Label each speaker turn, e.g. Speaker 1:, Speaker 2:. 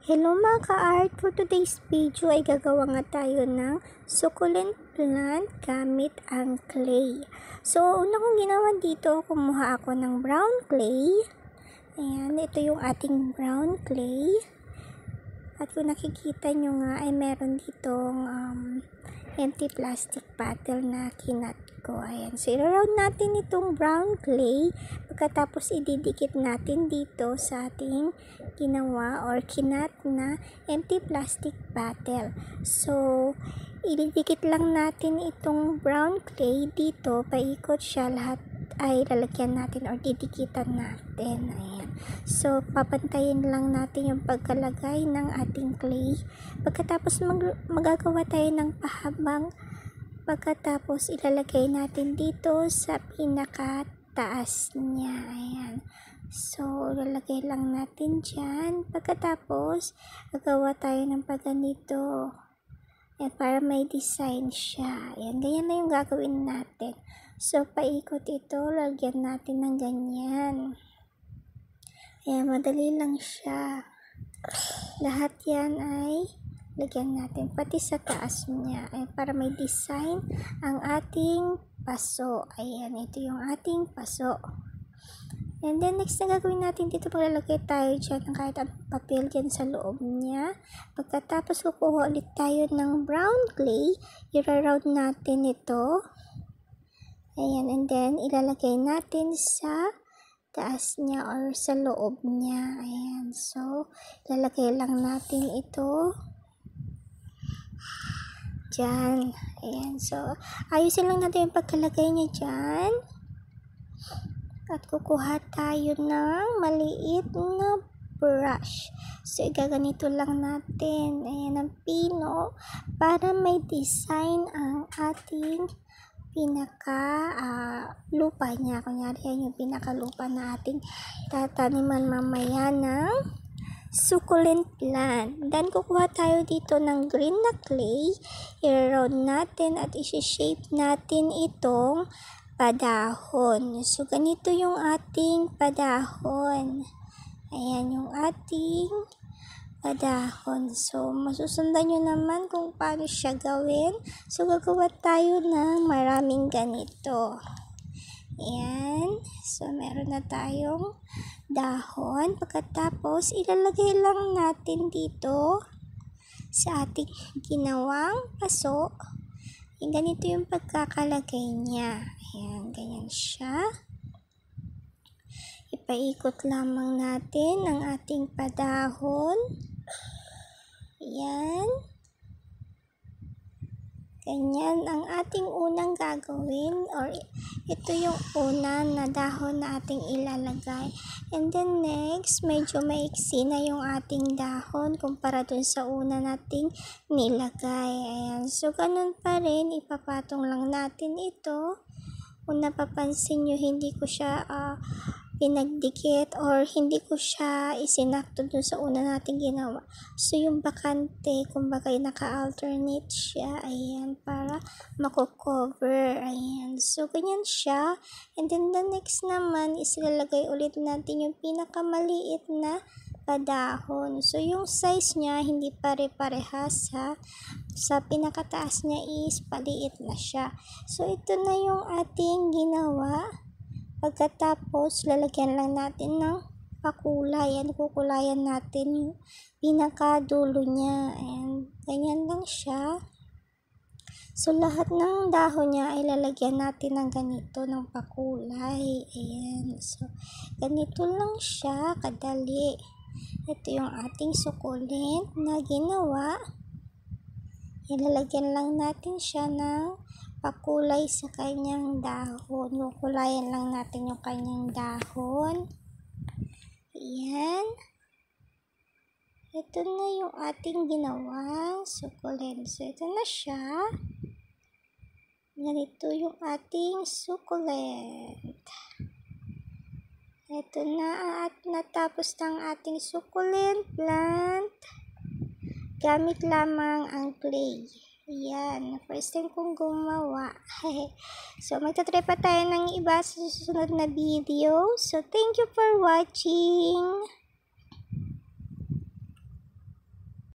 Speaker 1: Hello mga ka-art! For today's video ay gagawa nga tayo ng succulent plant gamit ang clay. So, una kong ginawa dito, kumuha ako ng brown clay. Ayan, ito yung ating brown clay. At kung nakikita nyo nga ay meron ditong empty plastic bottle na kinat ko. Ayan. So, i-round natin itong brown clay. Pagkatapos, ididikit natin dito sa ating ginawa or kinat na empty plastic bottle. So, ididikit lang natin itong brown clay dito. Paikot siya. Lahat ay lalagyan natin or didikitan natin. Ayan. So, papantayin lang natin yung pagkalagay ng ating clay. Pagkatapos, magagawa tayo ng pahabang. Pagkatapos, ilalagay natin dito sa pinakataas niya. Ayan. So, ilalagay lang natin dyan. Pagkatapos, gagawa tayo ng pagganito. Ayan, para may design siya. Ayan, ganyan na yung gagawin natin. So, paikot ito. Lagyan natin ng ganyan. Ayan, madali lang siya. Lahat yan ay lagyan natin, pati sa taas niya, ay para may design ang ating paso. Ayan, ito yung ating paso. And then, next na gagawin natin dito, paglalagay tayo dyan ng kahit anong papel dyan sa loob niya. Pagkatapos, kukuha ulit tayo ng brown clay, i-round natin ito. Ayan, and then, ilalagay natin sa taas niya or sa loob niya. Ayan, so, ilalagay lang natin ito dyan. Ayan. So, ayusin lang natin yung pagkalagay niya dyan. At kukuha tayo ng maliit na brush. So, igaganito lang natin. Ayan ang pino para may design ang ating lupa niya. Kunyari, yan yung pinakalupa na ating tataniman mamaya ng succulent plant. Then, kukuha tayo dito ng green na clay. I-round natin at isi-shape natin itong padahon. So, ganito yung ating padahon. Ayan yung ating padahon. So, masusundan nyo naman kung paano siya gawin. So, gagawa tayo ng maraming ganito. Ayan. So, meron na tayong dahon. Pagkatapos, ilalagay lang natin dito sa ating ginawang paso. Ayan, ganito yung pagkakalagay niya. Ayan, ganyan siya. Ipaikot lamang natin ang ating padahon. Ayan. Ganyan ang ating unang gagawin or ito yung una na dahon na ating ilalagay. And then next, medyo maiksi na yung ating dahon kumpara dun sa una nating nilagay. Ayan. So, ganun pa rin, ipapatong lang natin ito. Kung napapansin nyo, hindi ko siya pinagdikit or hindi ko siya isinakto dun sa una nating ginawa. So, yung bakante, kumbaga naka-alternate siya. Ayan, para mako-cover. Ayan. So, ganyan siya. And then, the next naman is ilalagay ulit natin yung pinakamaliit na padahon. So, yung size niya, hindi pare-parehas ha. Sa pinakataas niya is paliit na siya. So, ito na yung ating ginawa. Pagkatapos, lalagyan lang natin ng pakulay. Ayan, kukulayan natin yung pinakadulo niya. Ayan, ganyan lang siya. So, lahat ng dahon niya ay lalagyan natin ng ganito, ng pakulay. Ayan. So, ganito lang siya, kadali. Ito yung ating succulent na ginawa. Ilalagyan lang natin siya ng pakulay sa kanyang dahon. Kukulayan lang natin yung kanyang dahon. Ayan. Ito na yung ating ginawang succulent. So, ito na siya. Ganito yung ating succulent. Ito na at natapos ng ating succulent plant. Gamit lamang ang clay. Ayan, first time kong gumawa. So, magta-try pa tayo ng iba sa susunod na video. So, thank you for watching.